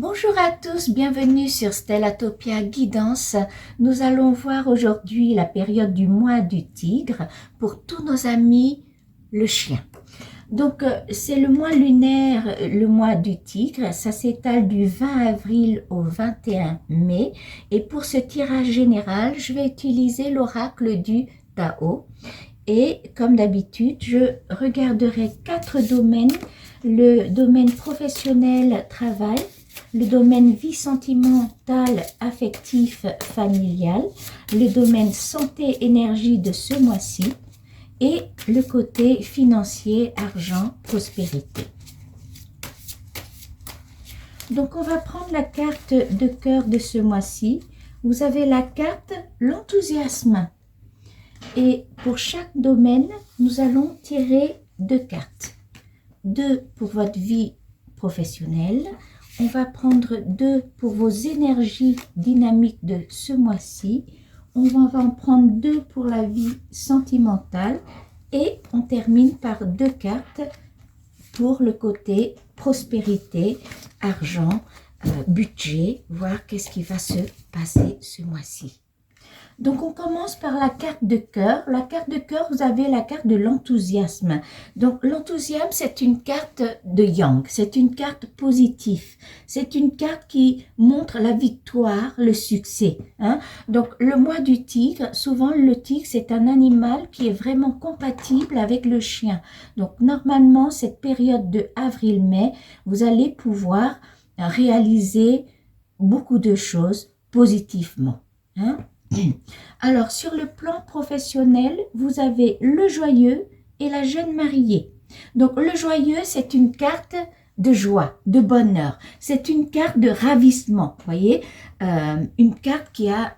Bonjour à tous, bienvenue sur Stellatopia Guidance. Nous allons voir aujourd'hui la période du mois du tigre pour tous nos amis le chien. Donc c'est le mois lunaire, le mois du tigre, ça s'étale du 20 avril au 21 mai. Et pour ce tirage général, je vais utiliser l'oracle du Tao. Et comme d'habitude, je regarderai 4 domaines, le domaine professionnel, travail, le domaine vie sentimentale, affectif, familial, le domaine santé, énergie de ce mois-ci et le côté financier, argent, prospérité. Donc on va prendre la carte de cœur de ce mois-ci. Vous avez la carte l'enthousiasme. Et pour chaque domaine, nous allons tirer 2 cartes. 2 pour votre vie professionnelle. On va prendre 2 pour vos énergies dynamiques de ce mois-ci. On va en prendre 2 pour la vie sentimentale. Et on termine par 2 cartes pour le côté prospérité, argent, budget, voir qu'est-ce qui va se passer ce mois-ci. Donc, on commence par la carte de cœur. La carte de cœur, vous avez la carte de l'enthousiasme. Donc, l'enthousiasme, c'est une carte de Yang. C'est une carte positive. C'est une carte qui montre la victoire, le succès. Donc, le mois du tigre, souvent, le tigre, c'est un animal qui est vraiment compatible avec le chien. Donc, normalement, cette période de avril-mai, vous allez pouvoir réaliser beaucoup de choses positivement. Alors, sur le plan professionnel, vous avez le joyeux et la jeune mariée. Donc, le joyeux, c'est une carte de joie, de bonheur. C'est une carte de ravissement, vous voyez, une carte qui a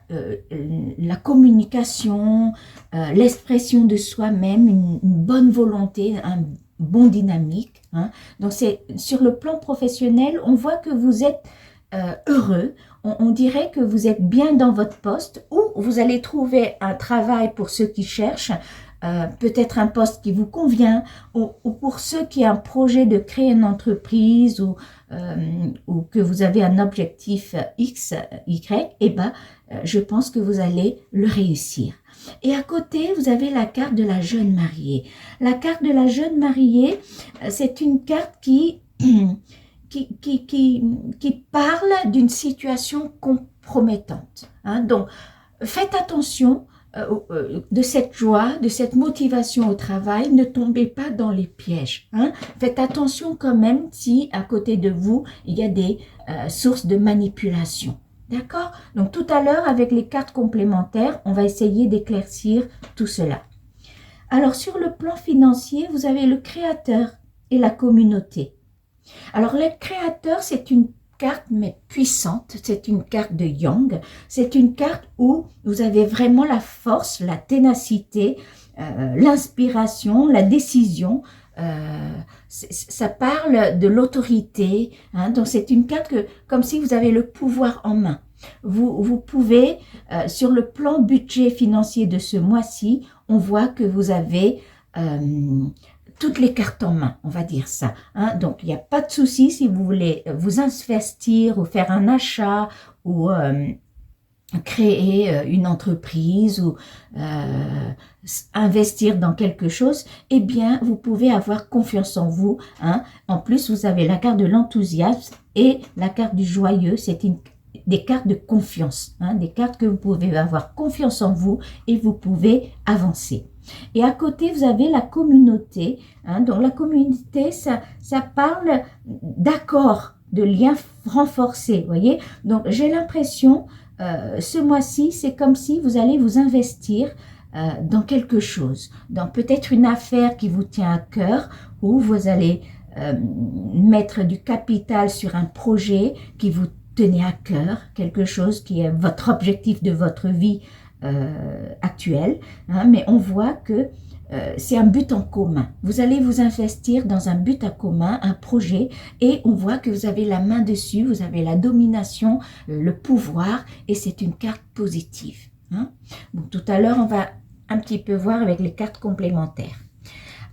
la communication, l'expression de soi-même, une bonne volonté, un bon dynamique. Donc, c'est sur le plan professionnel, on voit que vous êtes heureux. On dirait que vous êtes bien dans votre poste ou vous allez trouver un travail pour ceux qui cherchent, peut-être un poste qui vous convient ou pour ceux qui ont un projet de créer une entreprise ou que vous avez un objectif X, Y, et je pense que vous allez le réussir. Et à côté, vous avez la carte de la jeune mariée. La carte de la jeune mariée, c'est une carte qui parle d'une situation compromettante. Donc, faites attention de cette joie, de cette motivation au travail. Ne tombez pas dans les pièges. Faites attention quand même si à côté de vous, il y a des sources de manipulation. D'accord? Donc, tout à l'heure, avec les cartes complémentaires, on va essayer d'éclaircir tout cela. Alors, sur le plan financier, vous avez le créateur et la communauté. Alors, le créateur, c'est une carte mais puissante, c'est une carte de Yang, c'est une carte où vous avez vraiment la force, la ténacité, l'inspiration, la décision, ça parle de l'autorité, donc c'est une carte comme si vous avez le pouvoir en main. Vous pouvez, sur le plan budget financier de ce mois-ci, on voit que vous avez toutes les cartes en main, on va dire ça. Donc, il n'y a pas de souci si vous voulez vous investir ou faire un achat ou créer une entreprise ou investir dans quelque chose, eh bien, vous pouvez avoir confiance en vous. En plus, vous avez la carte de l'enthousiasme et la carte du joyeux. C'est des cartes de confiance, des cartes que vous pouvez avoir confiance en vous et vous pouvez avancer. Et à côté, vous avez la communauté. Donc, la communauté, ça parle d'accord, de liens renforcés, voyez. Donc, j'ai l'impression, ce mois-ci, c'est comme si vous allez vous investir dans quelque chose, dans peut-être une affaire qui vous tient à cœur, ou vous allez mettre du capital sur un projet qui vous tenait à cœur, quelque chose qui est votre objectif de votre vie actuelle, mais on voit que c'est un but en commun. Vous allez vous investir dans un but en commun, un projet, et on voit que vous avez la main dessus, vous avez la domination, le pouvoir, et c'est une carte positive. Bon, tout à l'heure, on va un petit peu voir avec les cartes complémentaires.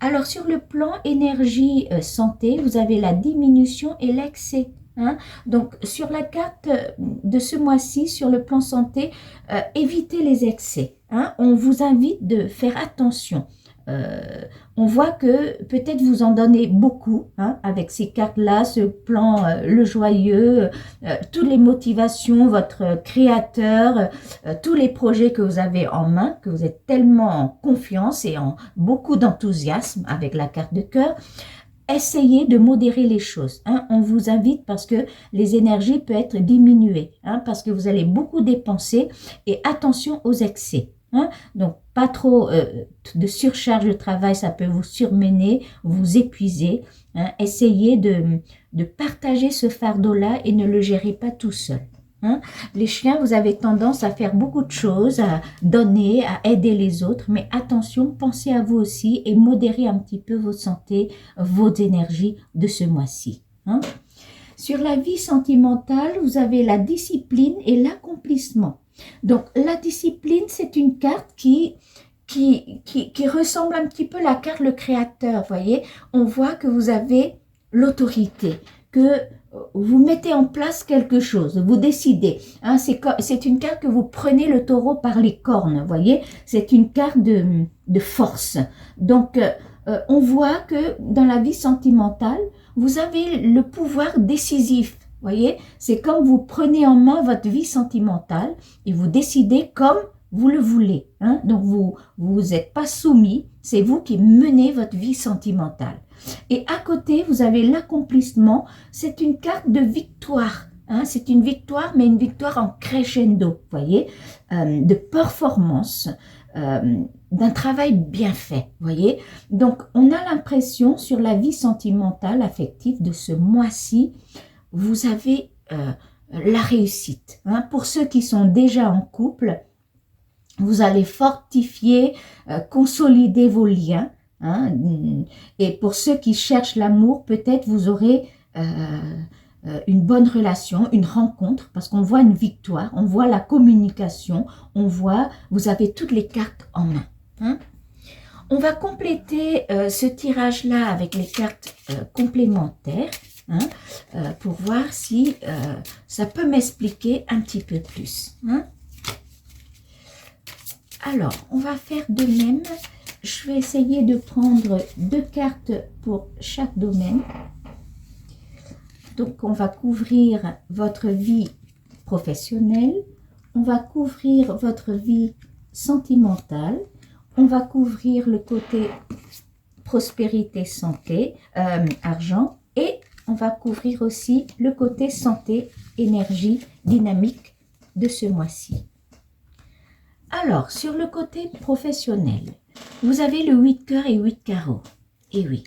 Alors, sur le plan énergie santé, vous avez la diminution et l'excès. Hein. Donc, sur la carte de ce mois-ci, sur le plan santé, évitez les excès. Hein. On vous invite de faire attention. On voit que peut-être vous en donnez beaucoup hein, avec ces cartes-là, ce plan, le joyeux, toutes les motivations, votre créateur, tous les projets que vous avez en main, que vous êtes tellement en confiance et en beaucoup d'enthousiasme avec la carte de cœur. Essayez de modérer les choses. Hein. On vous invite parce que les énergies peuvent être diminuées, hein, parce que vous allez beaucoup dépenser et attention aux excès. Hein. Donc, pas trop de surcharge de travail, ça peut vous surmener, vous épuiser. Hein. Essayez de partager ce fardeau-là et ne le gérez pas tout seul. Hein. Les chiens, vous avez tendance à faire beaucoup de choses, à donner, à aider les autres, mais attention, pensez à vous aussi et modérez un petit peu votre santé, vos énergies de ce mois-ci. Hein. Sur la vie sentimentale, vous avez la discipline et l'accomplissement. Donc, la discipline, c'est une carte qui ressemble un petit peu à la carte le créateur, voyez. On voit que vous avez l'autorité, que vous mettez en place quelque chose, vous décidez. Hein, c'est une carte que vous prenez le taureau par les cornes, voyez. C'est une carte de force. Donc, on voit que dans la vie sentimentale, vous avez le pouvoir décisif. Voyez, c'est comme vous prenez en main votre vie sentimentale et vous décidez comme vous le voulez. Hein? Donc, vous êtes pas soumis, c'est vous qui menez votre vie sentimentale. Et à côté, vous avez l'accomplissement, c'est une carte de victoire. Hein? C'est une victoire, mais une victoire en crescendo, voyez, de performance, d'un travail bien fait, voyez. Donc, on a l'impression sur la vie sentimentale, affective de ce mois-ci, vous avez la réussite. Hein. Pour ceux qui sont déjà en couple, vous allez fortifier, consolider vos liens. Hein. Et pour ceux qui cherchent l'amour, peut-être vous aurez une bonne relation, une rencontre, parce qu'on voit une victoire, on voit la communication, on voit, vous avez toutes les cartes en main. Hein. On va compléter ce tirage-là avec les cartes complémentaires. Hein, pour voir si ça peut m'expliquer un petit peu plus. Hein. Alors, on va faire de même. Je vais essayer de prendre 2 cartes pour chaque domaine. Donc, on va couvrir votre vie professionnelle. On va couvrir votre vie sentimentale. On va couvrir le côté prospérité, santé, argent. Et on va couvrir aussi le côté santé, énergie, dynamique de ce mois-ci. Alors, sur le côté professionnel, vous avez le 8 cœurs et 8 carreaux. Et oui,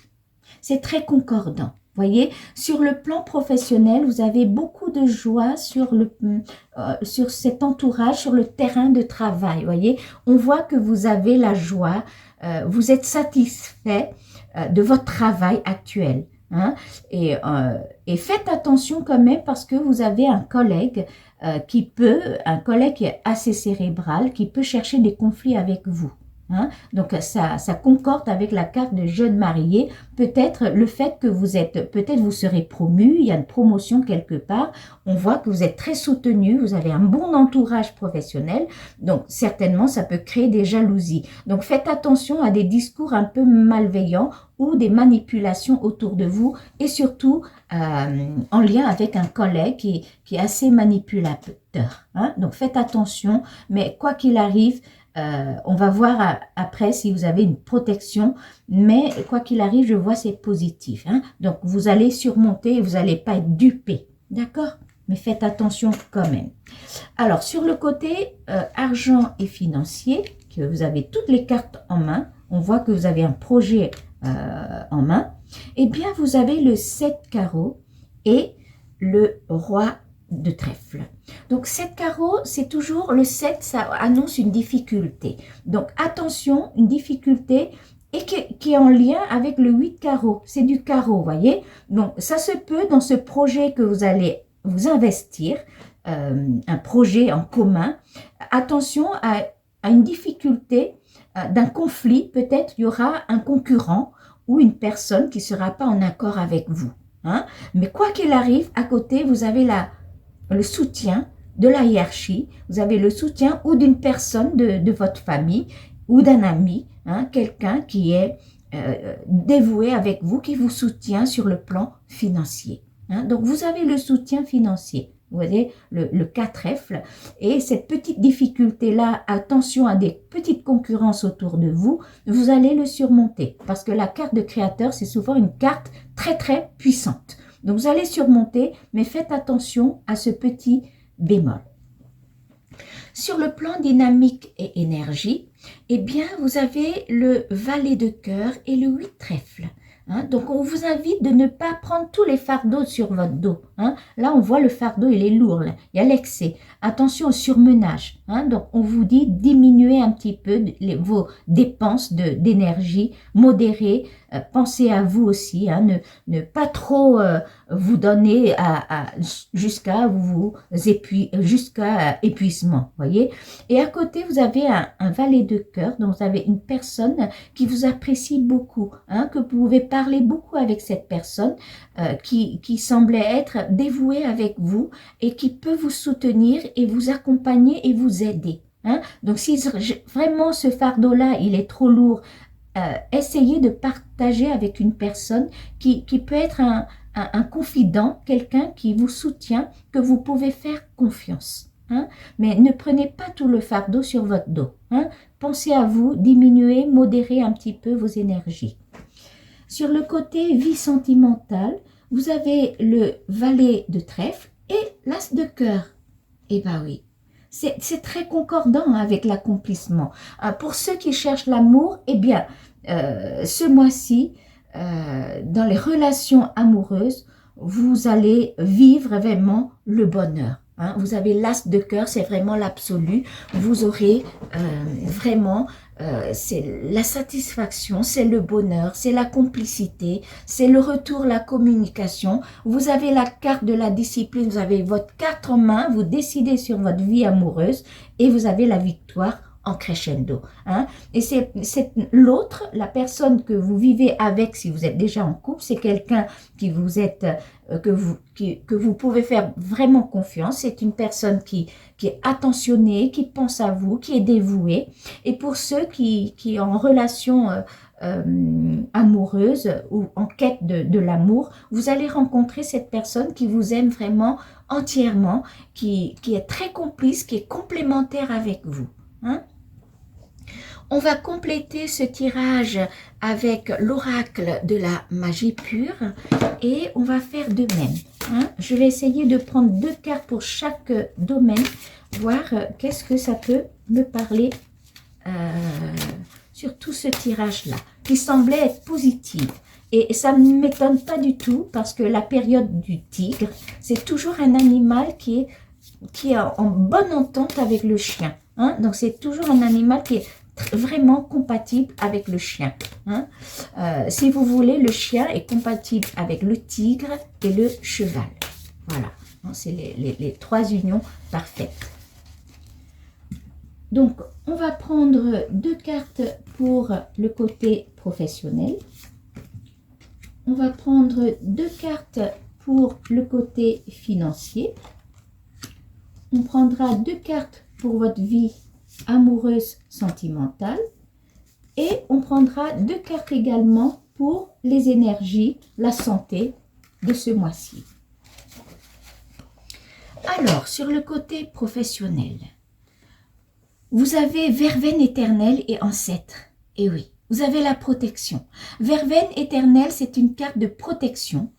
c'est très concordant. Voyez, sur le plan professionnel, vous avez beaucoup de joie sur cet entourage, sur le terrain de travail. Voyez, on voit que vous avez la joie, vous êtes satisfait de votre travail actuel. Hein? Et faites attention quand même parce que vous avez un collègue qui est assez cérébral, qui peut chercher des conflits avec vous. Hein? Donc ça concorde avec la carte de jeune marié. Peut-être le fait que peut-être vous serez promu, il y a une promotion quelque part. On voit que vous êtes très soutenu, vous avez un bon entourage professionnel. Donc certainement ça peut créer des jalousies. Donc faites attention à des discours un peu malveillants ou des manipulations autour de vous et surtout en lien avec un collègue qui est assez manipulateur. Hein? Donc faites attention, mais quoi qu'il arrive, on va voir après si vous avez une protection, mais quoi qu'il arrive, je vois c'est positif. Hein? Donc, vous allez surmonter et vous n'allez pas être dupé. D'accord? Mais faites attention quand même. Alors, sur le côté argent et financier, que vous avez toutes les cartes en main, on voit que vous avez un projet en main, eh bien, vous avez le 7 carreaux et le roi de trèfle. Donc 7 carreaux, c'est toujours le 7, ça annonce une difficulté. Donc attention, une difficulté et qui est en lien avec le 8 carreaux. C'est du carreau, voyez. Donc ça se peut dans ce projet que vous allez vous investir, un projet en commun. Attention à une difficulté d'un conflit. Peut-être il y aura un concurrent ou une personne qui ne sera pas en accord avec vous. hein. Mais quoi qu'il arrive, à côté, vous avez le soutien de la hiérarchie, vous avez le soutien ou d'une personne de votre famille ou d'un ami, hein, quelqu'un qui est dévoué avec vous, qui vous soutient sur le plan financier. Hein. Donc, vous avez le soutien financier. Vous voyez, le 4 trèfle. Et cette petite difficulté-là, attention à des petites concurrences autour de vous, vous allez le surmonter. Parce que la carte de créateur, c'est souvent une carte très, très puissante. Donc, vous allez surmonter, mais faites attention à ce petit bémol. Sur le plan dynamique et énergie, eh bien, vous avez le valet de cœur et le 8 trèfle. Hein, donc, on vous invite de ne pas prendre tous les fardeaux sur votre dos. Hein. Là, on voit le fardeau, il est lourd. Là. Il y a l'excès. Attention au surmenage. Hein. Donc, on vous dit diminuer un petit peu vos dépenses d'énergie, modérer. Pensez à vous aussi. Hein. Ne pas trop vous donner jusqu'à épuisement. Voyez. Et à côté, vous avez un valet de cœur. Donc, vous avez une personne qui vous apprécie beaucoup. Hein, que vous pouvez parler beaucoup avec cette personne qui semblait être dévouée avec vous et qui peut vous soutenir et vous accompagner et vous aider. Hein. Donc, si vraiment ce fardeau-là, il est trop lourd, essayez de partager avec une personne qui peut être un confident, quelqu'un qui vous soutient, que vous pouvez faire confiance. Hein. Mais ne prenez pas tout le fardeau sur votre dos. Hein. Pensez à vous, diminuez, modérez un petit peu vos énergies. Sur le côté vie sentimentale, vous avez le valet de trèfle et l'as de cœur. Eh bien oui, c'est très concordant avec l'accomplissement. Pour ceux qui cherchent l'amour, eh bien, ce mois-ci, dans les relations amoureuses, vous allez vivre vraiment le bonheur. Hein. Vous avez l'as de cœur, c'est vraiment l'absolu. Vous aurez vraiment, c'est la satisfaction, c'est le bonheur, c'est la complicité, c'est le retour, la communication. Vous avez la carte de la discipline, vous avez votre carte en main, vous décidez sur votre vie amoureuse et vous avez la victoire en crescendo. Hein. Et c'est l'autre, la personne que vous vivez avec, si vous êtes déjà en couple, c'est quelqu'un qui vous êtes, que vous pouvez faire vraiment confiance. C'est une personne qui est attentionnée, qui pense à vous, qui est dévouée. Et pour ceux qui sont en relation amoureuse ou en quête de l'amour, vous allez rencontrer cette personne qui vous aime vraiment entièrement, qui est très complice, qui est complémentaire avec vous. Hein? On va compléter ce tirage avec l'oracle de la magie pure et on va faire de même. Hein? Je vais essayer de prendre 2 cartes pour chaque domaine, voir qu'est-ce que ça peut me parler sur tout ce tirage-là, qui semblait être positif. Et ça ne m'étonne pas du tout parce que la période du tigre, c'est toujours un animal qui est en bonne entente avec le chien. Hein? Donc, c'est toujours un animal qui est vraiment compatible avec le chien. Hein? Si vous voulez, le chien est compatible avec le tigre et le cheval. Voilà, c'est les 3 unions parfaites. Donc, on va prendre 2 cartes pour le côté professionnel. On va prendre 2 cartes pour le côté financier. On prendra 2 cartes pour votre vie amoureuse sentimentale et on prendra 2 cartes également pour les énergies, la santé de ce mois-ci. Alors, sur le côté professionnel, vous avez verveine éternelle et ancêtre. Et oui, vous avez la protection. Verveine éternelle, c'est une carte de protection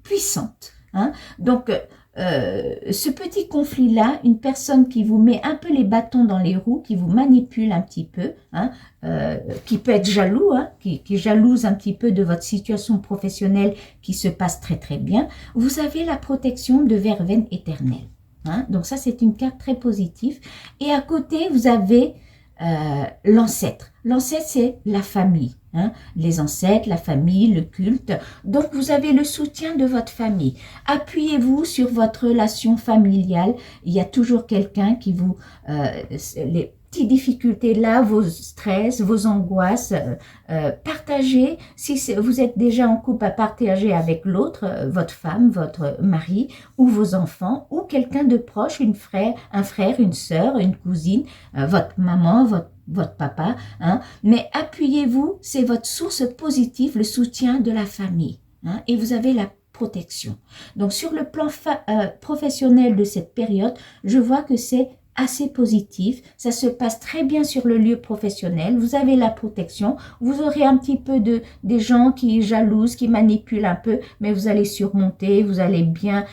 puissante. Hein? Donc, ce petit conflit-là, une personne qui vous met un peu les bâtons dans les roues, qui vous manipule un petit peu, hein, qui peut être jaloux, hein, qui jalouse un petit peu de votre situation professionnelle qui se passe très très bien, vous avez la protection de verveine éternelle. Hein, donc ça, c'est une carte très positive. Et à côté, vous avez l'ancêtre. L'ancêtre, c'est la famille. Hein, les ancêtres, la famille, le culte. Donc, vous avez le soutien de votre famille. Appuyez-vous sur votre relation familiale. Il y a toujours quelqu'un qui vous... petites difficultés-là, vos stress, vos angoisses, partagez. Si vous êtes déjà en couple, à partager avec l'autre, votre femme, votre mari, ou vos enfants, ou quelqu'un de proche, un frère, une sœur, une cousine, votre maman, votre papa. Hein. Mais appuyez-vous, c'est votre source positive, le soutien de la famille. Hein, et vous avez la protection. Donc, sur le plan professionnel de cette période, je vois que c'est assez positif. Ça se passe très bien sur le lieu professionnel. Vous avez la protection. Vous aurez un petit peu des gens qui jalousent, qui manipulent un peu, mais vous allez surmonter, vous allez bien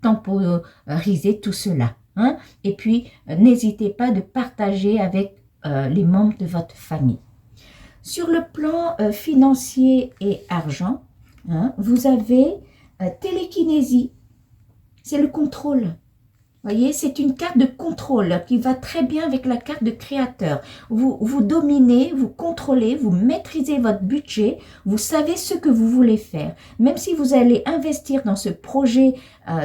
temporiser tout cela. Hein. Et puis, n'hésitez pas de partager avec les membres de votre famille. Sur le plan financier et argent, hein, vous avez télékinésie. C'est le contrôle. Voyez, c'est une carte de contrôle qui va très bien avec la carte de créateur. Vous dominez, vous contrôlez, vous maîtrisez votre budget, vous savez ce que vous voulez faire. Même si vous allez investir dans ce projet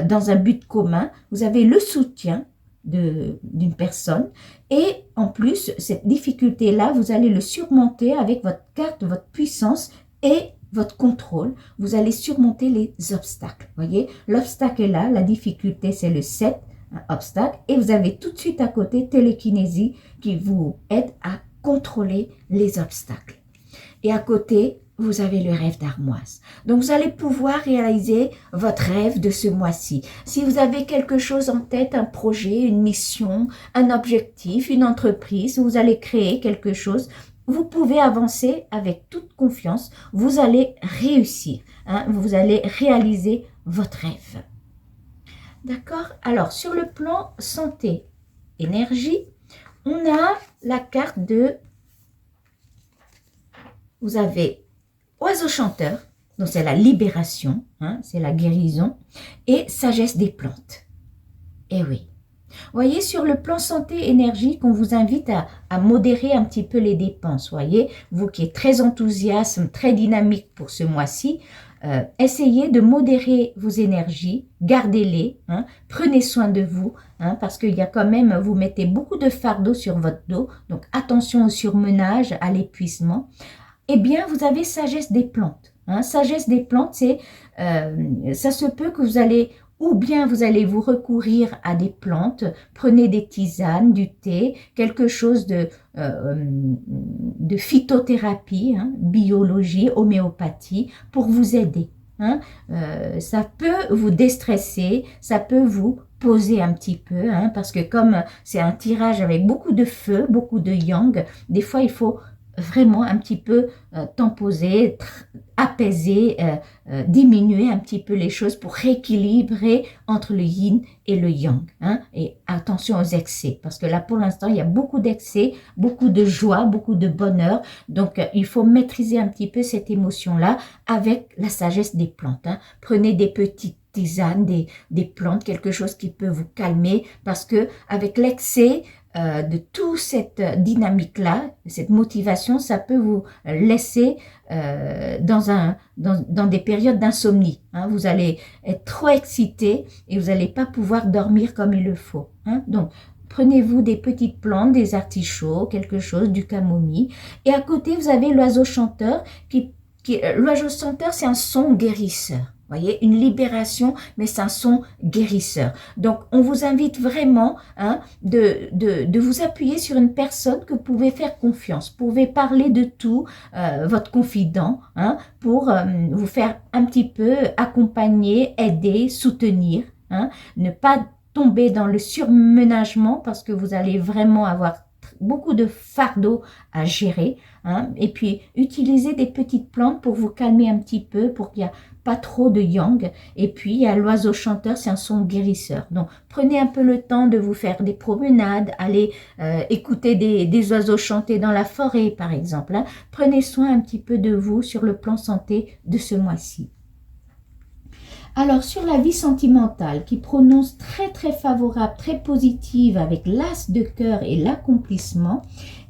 dans un but commun, vous avez le soutien d'une personne et en plus, cette difficulté-là, vous allez le surmonter avec votre carte, votre puissance et votre contrôle. Vous allez surmonter les obstacles. Voyez, l'obstacle est là, la difficulté c'est le 7. Obstacle et vous avez tout de suite à côté télékinésie qui vous aide à contrôler les obstacles. Et à côté, vous avez le rêve d'armoise. Donc, vous allez pouvoir réaliser votre rêve de ce mois-ci. Si vous avez quelque chose en tête, un projet, une mission, un objectif, une entreprise, vous allez créer quelque chose, vous pouvez avancer avec toute confiance. Vous allez réussir. Hein, vous allez réaliser votre rêve. D'accord? Alors, sur le plan santé, énergie, on a la carte de... Vous avez oiseau chanteur, donc c'est la libération, hein, c'est la guérison, et sagesse des plantes. Eh oui. Voyez, sur le plan santé, énergie, qu'on vous invite à modérer un petit peu les dépenses. Voyez, vous qui êtes très enthousiaste, très dynamique pour ce mois-ci, essayez de modérer vos énergies, gardez-les, hein, prenez soin de vous, hein, parce qu'il y a quand même, vous mettez beaucoup de fardeau sur votre dos, donc attention au surmenage, à l'épuisement. Eh bien, vous avez sagesse des plantes. Hein. Sagesse des plantes, c'est, ça se peut que vous allez, ou bien vous allez vous recourir à des plantes, prenez des tisanes, du thé, quelque chose de phytothérapie, hein, biologie, homéopathie, pour vous aider. Hein. Ça peut vous déstresser, ça peut vous poser un petit peu, hein, parce que comme c'est un tirage avec beaucoup de feu, beaucoup de yang, des fois il faut vraiment un petit peu temposer, apaiser, diminuer un petit peu les choses pour rééquilibrer entre le yin et le yang. Hein? Et attention aux excès, parce que là pour l'instant il y a beaucoup d'excès, beaucoup de joie, beaucoup de bonheur. Donc il faut maîtriser un petit peu cette émotion-là avec la sagesse des plantes. Hein? Prenez des petites tisanes, des plantes, quelque chose qui peut vous calmer, parce que avec l'excès de toute cette dynamique-là, cette motivation, ça peut vous laisser dans des périodes d'insomnie. Hein. Vous allez être trop excité et vous n'allez pas pouvoir dormir comme il le faut. Hein. Donc, prenez-vous des petites plantes, des artichauts, quelque chose, du camomille. Et à côté, vous avez l'oiseau chanteur. L'oiseau chanteur, c'est un son guérisseur. Voyez, une libération, mais c'est un son guérisseur. Donc, on vous invite vraiment hein, de vous appuyer sur une personne que vous pouvez faire confiance. Vous pouvez parler de tout, votre confident, hein, pour vous faire un petit peu accompagner, aider, soutenir. Hein, ne pas tomber dans le surmenagement parce que vous allez vraiment avoir beaucoup de fardeau à gérer. Hein, et puis, utilisez des petites plantes pour vous calmer un petit peu, pour qu'il n'y ait pas trop de yang. Et puis, il y a l'oiseau chanteur, c'est un son guérisseur. Donc, prenez un peu le temps de vous faire des promenades, allez écouter des oiseaux chanter dans la forêt, par exemple. Hein. Prenez soin un petit peu de vous sur le plan santé de ce mois-ci. Alors, sur la vie sentimentale, qui prononce très très favorable, très positive, avec l'as de cœur et l'accomplissement,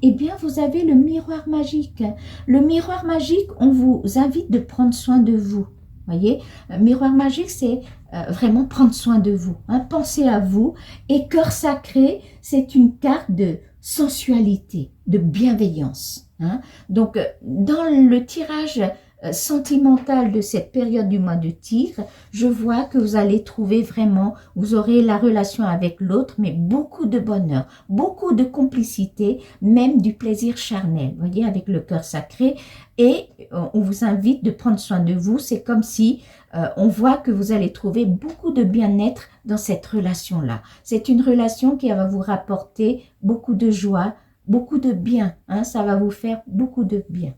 eh bien, vous avez le miroir magique. Le miroir magique, on vous invite de prendre soin de vous. Voyez, miroir magique, c'est vraiment prendre soin de vous. Hein, pensez à vous. Et cœur sacré, c'est une carte de sensualité, de bienveillance. Hein. Donc, dans le tirage sentimental de cette période du mois de Tigre, je vois que vous allez trouver vraiment, vous aurez la relation avec l'autre, mais beaucoup de bonheur, beaucoup de complicité, même du plaisir charnel, vous voyez, avec le cœur sacré. Et on vous invite de prendre soin de vous. C'est comme si on voit que vous allez trouver beaucoup de bien-être dans cette relation-là. C'est une relation qui va vous rapporter beaucoup de joie, beaucoup de bien. Hein, ça va vous faire beaucoup de bien.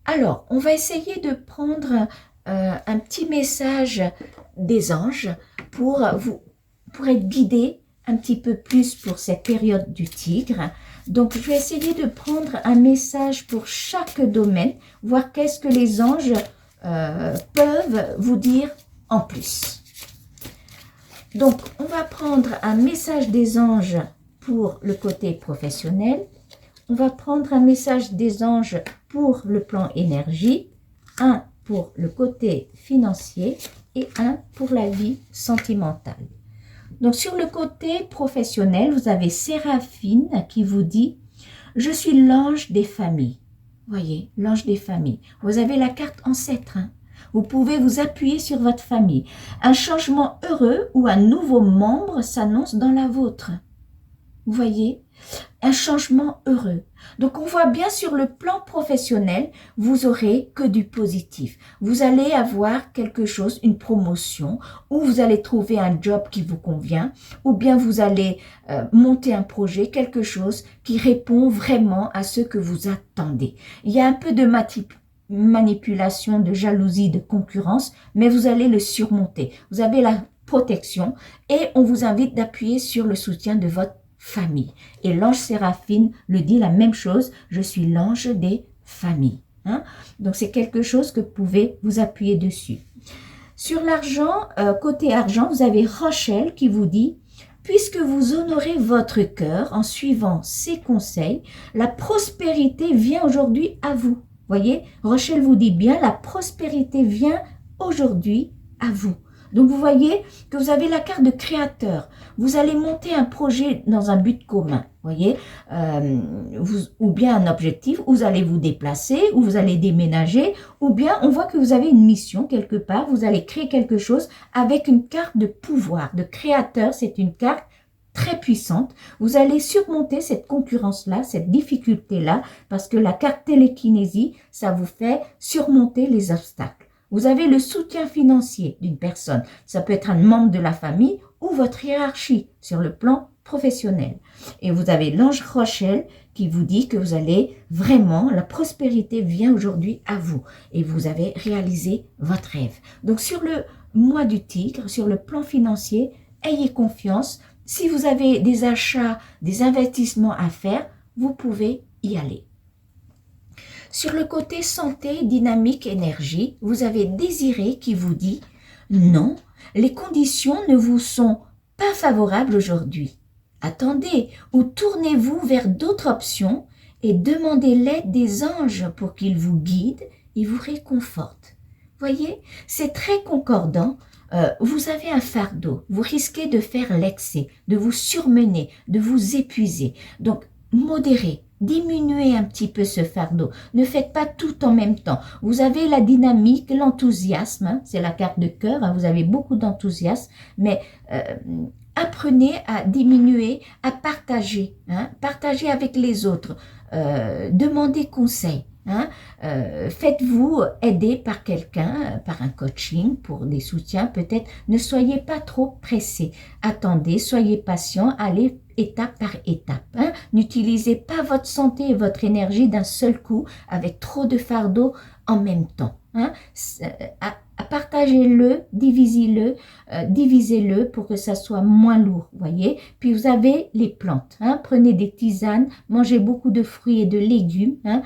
Alors, on va essayer de prendre un petit message des anges pour être guidé un petit peu plus pour cette période du Tigre. Donc, je vais essayer de prendre un message pour chaque domaine, voir qu'est-ce que les anges peuvent vous dire en plus. Donc, on va prendre un message des anges pour le côté professionnel. On va prendre un message des anges pour le plan énergie, un pour le côté financier et un pour la vie sentimentale. Donc, sur le côté professionnel, vous avez Séraphine qui vous dit « Je suis l'ange des familles ». Voyez, l'ange des familles. Vous avez la carte ancêtre. Hein. Vous pouvez vous appuyer sur votre famille. Un changement heureux ou un nouveau membre s'annonce dans la vôtre. Vous voyez, un changement heureux. Donc, on voit bien sur le plan professionnel, vous aurez que du positif. Vous allez avoir quelque chose, une promotion, ou vous allez trouver un job qui vous convient, ou bien vous allez monter un projet, quelque chose qui répond vraiment à ce que vous attendez. Il y a un peu de manipulation, de jalousie, de concurrence, mais vous allez le surmonter. Vous avez la protection et on vous invite d'appuyer sur le soutien de votre famille. Et l'ange Séraphine le dit la même chose, je suis l'ange des familles. Hein? Donc c'est quelque chose que vous pouvez vous appuyer dessus. Sur l'argent, côté argent, vous avez Rochelle qui vous dit, puisque vous honorez votre cœur en suivant ses conseils, la prospérité vient aujourd'hui à vous. Voyez, Rochelle vous dit bien, la prospérité vient aujourd'hui à vous. Donc, vous voyez que vous avez la carte de créateur. Vous allez monter un projet dans un but commun, voyez, ou bien un objectif, vous allez vous déplacer, ou vous allez déménager, ou bien on voit que vous avez une mission quelque part, vous allez créer quelque chose avec une carte de pouvoir, de créateur. C'est une carte très puissante. Vous allez surmonter cette concurrence-là, cette difficulté-là, parce que la carte télékinésie, ça vous fait surmonter les obstacles. Vous avez le soutien financier d'une personne. Ça peut être un membre de la famille ou votre hiérarchie sur le plan professionnel. Et vous avez l'ange Rochelle qui vous dit que vous allez vraiment, la prospérité vient aujourd'hui à vous. Et vous avez réalisé votre rêve. Donc sur le mois du Tigre, sur le plan financier, ayez confiance. Si vous avez des achats, des investissements à faire, vous pouvez y aller. Sur le côté santé, dynamique, énergie, vous avez Désiré qui vous dit « Non, les conditions ne vous sont pas favorables aujourd'hui. Attendez ou tournez-vous vers d'autres options et demandez l'aide des anges pour qu'ils vous guident et vous réconfortent. » Voyez, c'est très concordant. Vous avez un fardeau, vous risquez de faire l'excès, de vous surmener, de vous épuiser. Donc, modérez. Diminuez un petit peu ce fardeau. Ne faites pas tout en même temps. Vous avez la dynamique, l'enthousiasme. Hein, c'est la carte de cœur. Hein, vous avez beaucoup d'enthousiasme. Mais apprenez à diminuer, à partager. Hein, partagez avec les autres. Demandez conseil. Hein, faites-vous aider par quelqu'un, par un coaching, pour des soutiens peut-être. Ne soyez pas trop pressés. Attendez, soyez patient, allez étape par étape. Hein. N'utilisez pas votre santé et votre énergie d'un seul coup avec trop de fardeau en même temps. Hein. Partagez-le, divisez-le pour que ça soit moins lourd, voyez. Puis vous avez les plantes, hein. Prenez des tisanes, mangez beaucoup de fruits et de légumes, hein.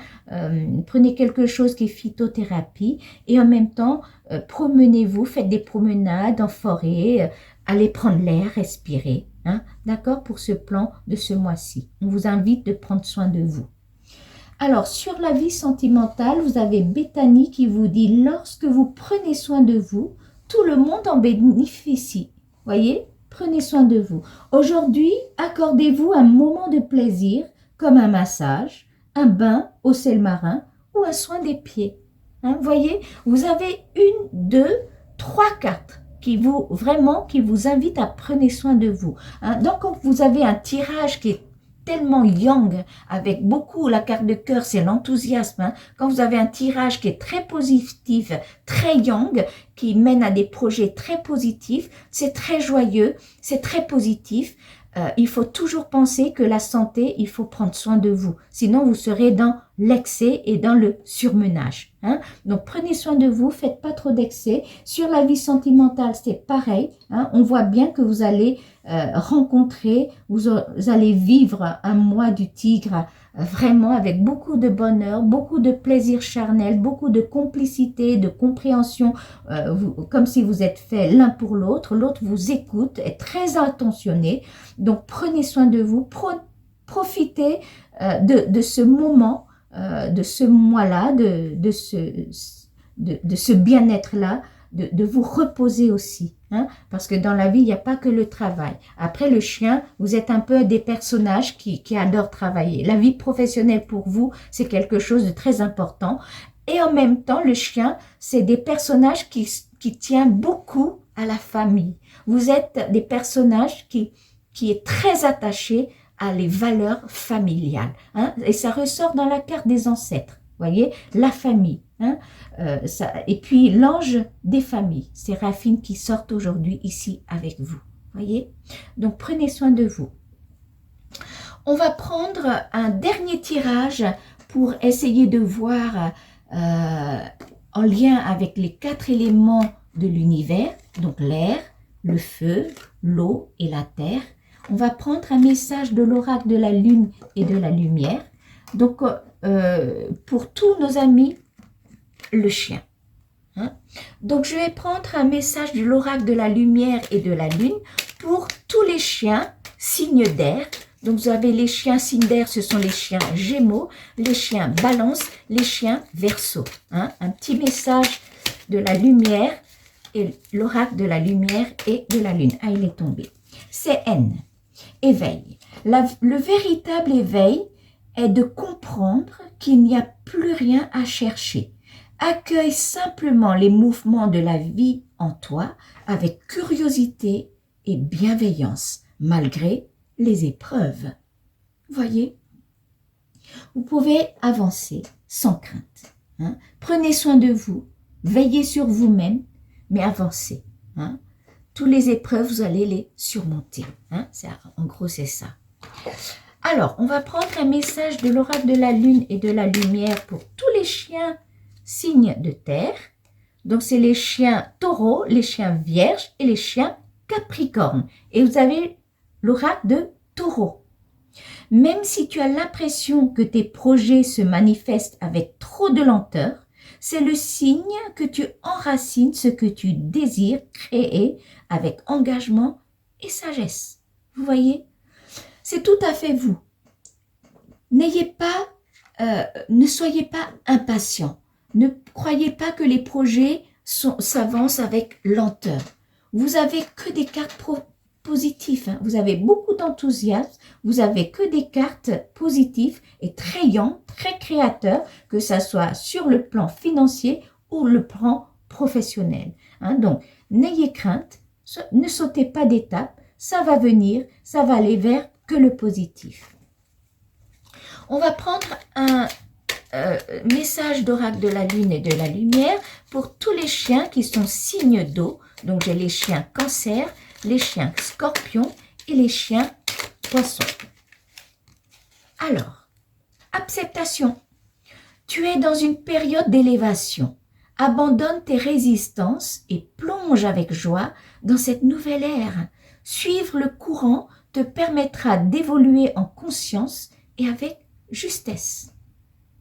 Prenez quelque chose qui est phytothérapie et en même temps, promenez-vous, faites des promenades en forêt, allez prendre l'air, respirez, hein. D'accord, pour ce plan de ce mois-ci. On vous invite de prendre soin de vous. Alors, sur la vie sentimentale, vous avez Bethany qui vous dit « Lorsque vous prenez soin de vous, tout le monde en bénéficie. Voyez, prenez soin de vous. Aujourd'hui, accordez-vous un moment de plaisir comme un massage, un bain au sel marin ou un soin des pieds. Voyez, vous avez 1, 2, 3 cartes qui vous invitent à prendre soin de vous. Donc, quand vous avez un tirage qui est tellement yang, avec beaucoup, la carte de cœur, c'est l'enthousiasme. Quand vous avez un tirage qui est très positif, très yang, qui mène à des projets très positifs, c'est très joyeux, c'est très positif. Il faut toujours penser que la santé, il faut prendre soin de vous. Sinon, vous serez dans l'excès et dans le surmenage. Donc, prenez soin de vous, faites pas trop d'excès. Sur la vie sentimentale, c'est pareil. On voit bien que vous allez rencontrer, vous allez vivre un mois du tigre vraiment avec beaucoup de bonheur, beaucoup de plaisir charnel, beaucoup de complicité, de compréhension, comme si vous êtes fait l'un pour l'autre. L'autre vous écoute, est très attentionné. Donc, prenez soin de vous, profitez de ce moment, de ce mois-là, de ce bien-être-là, de vous reposer aussi. Parce que dans la vie, il n'y a pas que le travail. Après, le chien, vous êtes un peu des personnages qui adorent travailler. La vie professionnelle pour vous, c'est quelque chose de très important. Et en même temps, le chien, c'est des personnages qui tiennent beaucoup à la famille. Vous êtes des personnages qui est très attaché à les valeurs familiales. Et ça ressort dans la carte des ancêtres. Voyez, la famille. Et puis l'ange des familles, Séraphine, qui sort aujourd'hui ici avec vous. Voyez, donc prenez soin de vous. On va prendre un dernier tirage pour essayer de voir en lien avec les 4 éléments de l'univers, donc l'air, le feu, l'eau et la terre. On va prendre un message de l'oracle de la lune et de la lumière. Donc, pour tous nos amis, le chien. Donc, je vais prendre un message de l'oracle de la lumière et de la lune pour tous les chiens, signes d'air. Donc, vous avez les chiens signes d'air, ce sont les chiens gémeaux, les chiens balance, les chiens verseau. Un petit message de la lumière et l'oracle de la lumière et de la lune. Il est tombé. C'est N. Éveil. Le véritable éveil est de comprendre qu'il n'y a plus rien à chercher. Accueille simplement les mouvements de la vie en toi avec curiosité et bienveillance, malgré les épreuves. Voyez, vous pouvez avancer sans crainte. Prenez soin de vous, veillez sur vous-même, mais avancez. Toutes les épreuves, vous allez les surmonter. En gros, c'est ça. Alors, on va prendre un message de l'oracle de la lune et de la lumière pour tous les chiens signes de terre. Donc, c'est les chiens taureaux, les chiens vierges et les chiens capricornes. Et vous avez l'oracle de taureau. Même si tu as l'impression que tes projets se manifestent avec trop de lenteur, c'est le signe que tu enracines ce que tu désires créer avec engagement et sagesse. Vous voyez? C'est tout à fait vous. Ne soyez pas impatient. Ne croyez pas que les projets s'avancent avec lenteur. Vous avez que des cartes positives. Vous avez beaucoup d'enthousiasme. Vous avez que des cartes positives et très yang, très créateurs, que ça soit sur le plan financier ou le plan professionnel. Donc, n'ayez crainte. Ne sautez pas d'étape. Ça va venir. Ça va aller vers que le positif. On va prendre un message d'oracle de la lune et de la lumière pour tous les chiens qui sont signes d'eau. Donc, j'ai les chiens cancer, les chiens scorpions et les chiens poissons. Alors, acceptation. Tu es dans une période d'élévation. Abandonne tes résistances et plonge avec joie dans cette nouvelle ère. Suivre le courant te permettra d'évoluer en conscience et avec justesse.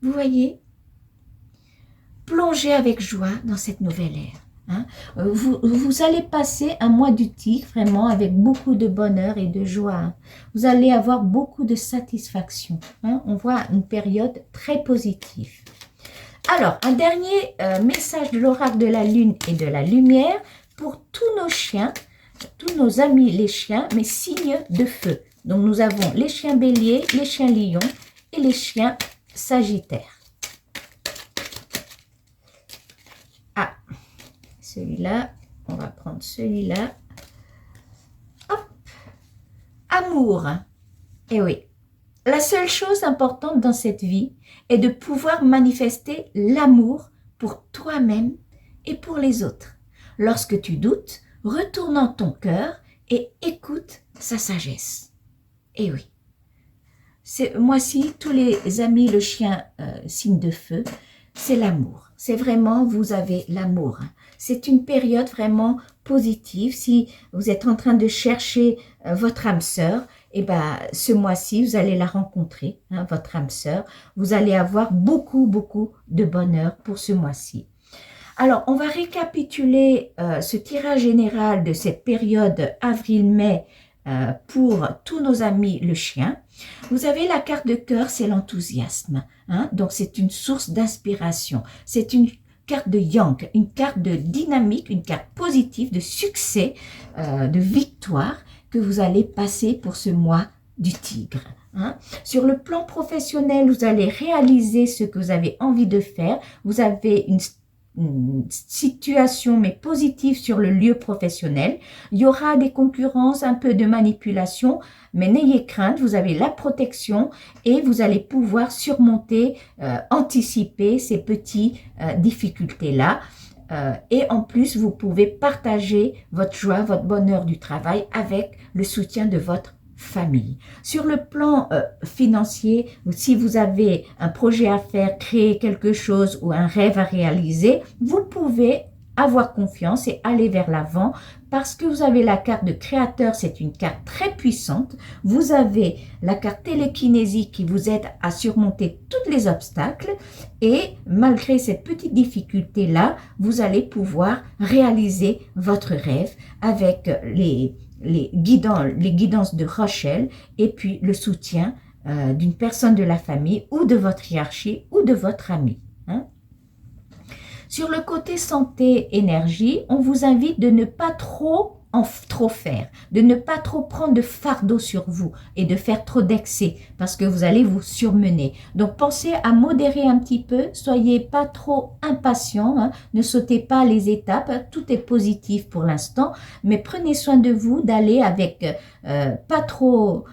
Vous voyez? Plongez avec joie dans cette nouvelle ère. Vous allez passer un mois du tigre vraiment avec beaucoup de bonheur et de joie. Vous allez avoir beaucoup de satisfaction. On voit une période très positive. Alors, un dernier message de l'oracle de la lune et de la lumière pour tous nos chiens, tous nos amis les chiens, mais signes de feu. Donc nous avons les chiens béliers, les chiens lions et les chiens sagittaires. Ah, celui-là, on va prendre celui-là. Hop, amour. Eh oui, la seule chose importante dans cette vie est de pouvoir manifester l'amour pour toi-même et pour les autres. Lorsque tu doutes, retourne en ton cœur et écoute sa sagesse. Eh oui, moi-ci, tous les amis, le chien signe de feu, c'est l'amour. C'est vraiment, vous avez l'amour. C'est une période vraiment positive. Si vous êtes en train de chercher votre âme sœur, eh ben, ce mois-ci, vous allez la rencontrer, hein, votre âme sœur. Vous allez avoir beaucoup de bonheur pour ce mois-ci. Alors, on va récapituler ce tirage général de cette période avril-mai pour tous nos amis le chien. Vous avez la carte de cœur, c'est l'enthousiasme. Hein? Donc, c'est une source d'inspiration. C'est une carte de yang, une carte de dynamique, une carte positive, de succès, de victoire que vous allez passer pour ce mois du tigre. Hein? Sur le plan professionnel, vous allez réaliser ce que vous avez envie de faire. Vous avez une situation mais positive sur le lieu professionnel. Il y aura des concurrences, un peu de manipulation, mais n'ayez crainte, vous avez la protection et vous allez pouvoir surmonter, anticiper ces petites difficultés-là. Et en plus, vous pouvez partager votre joie, votre bonheur du travail avec le soutien de votre famille. Sur le plan financier, si vous avez un projet à faire, créer quelque chose ou un rêve à réaliser, vous pouvez avoir confiance et aller vers l'avant parce que vous avez la carte de créateur, c'est une carte très puissante. Vous avez la carte télékinésie qui vous aide à surmonter tous les obstacles et malgré cette petite difficulté-là, vous allez pouvoir réaliser votre rêve avec les guidances de Rochelle et puis le soutien d'une personne de la famille ou de votre hiérarchie ou de votre ami. Hein? Sur le côté santé, énergie, on vous invite de ne pas trop faire, de ne pas trop prendre de fardeau sur vous et de faire trop d'excès parce que vous allez vous surmener. Donc pensez à modérer un petit peu, soyez pas trop impatient, hein, ne sautez pas les étapes, tout est positif pour l'instant, mais prenez soin de vous d'aller avec pas trop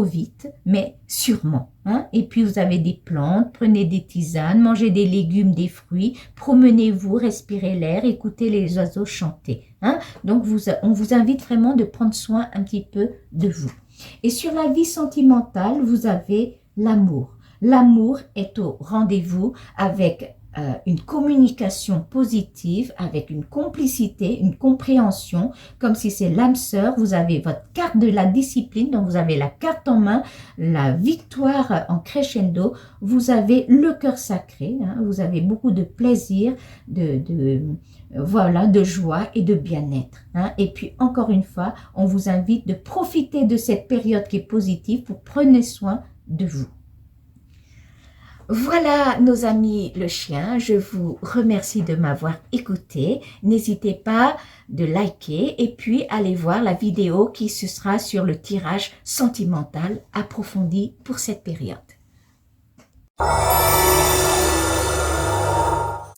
vite, mais sûrement. Hein? Et puis vous avez des plantes, prenez des tisanes, mangez des légumes, des fruits, promenez-vous, respirez l'air, écoutez les oiseaux chanter. Hein? Donc on vous invite vraiment de prendre soin un petit peu de vous. Et sur la vie sentimentale, vous avez l'amour. L'amour est au rendez-vous avec une communication positive, avec une complicité, une compréhension, comme si c'est l'âme sœur. Vous avez votre carte de la discipline, donc vous avez la carte en main, la victoire en crescendo, vous avez le cœur sacré, hein, vous avez beaucoup de plaisir, voilà, de joie et de bien-être. Hein. Et puis encore une fois, on vous invite de profiter de cette période qui est positive pour prendre soin de vous. Voilà nos amis le chien, je vous remercie de m'avoir écouté. N'hésitez pas de liker et puis allez voir la vidéo qui se sera sur le tirage sentimental approfondi pour cette période.